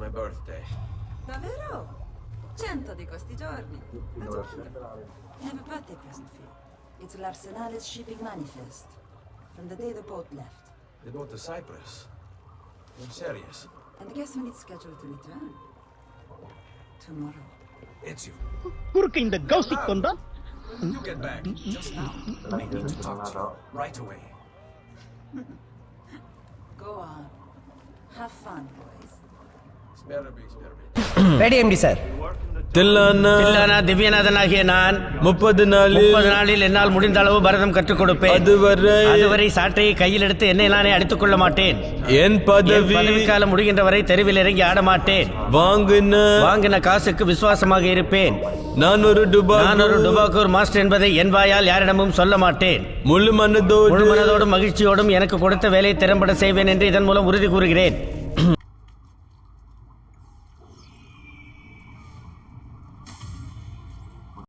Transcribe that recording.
my birthday. Davvero? 100 di questi giorni. That's wonderful. I have a birthday present for you. It's l'Arsenal's shipping manifest. From the day the boat left. The boat to Cyprus. I'm serious. And guess when it's scheduled to return? Tomorrow. It's you. குறுக்கு இந்த கௌசிக் கொண்டா You get back. Just now. I need to talk to you. Right away. Go on. Have fun, boys. Spare me, spare me. Ready MD sir. Thillana திவ்யநாதனாகிய நான் 30 நாளில் என்னால் முடிந்த அளவு பரதம் கற்றுக் கொடுப்பேன். அதுவரை சாட்டையை கையில் எடுத்து என்னை நானே அடித்துக் கொள்ள மாட்டேன். என் பதவிக்காலம் முடிகின்ற வரை தெருவில் இறங்கி ஆட மாட்டேன். வாங்கின காசுக்கு விசுவாசமாக இருப்பேன். நான் ஒரு டுபாக்கூர் மாஸ்டர் என்பதை என் வாயால் யாரிடமும் சொல்ல மாட்டேன். முழு மனதோடும் மகிழ்ச்சியோடும் எனக்கு கொடுத்த வேலையை திறம்பட செய்வேன் என்று இதன் மூலம் உறுதி கூறுகிறேன்.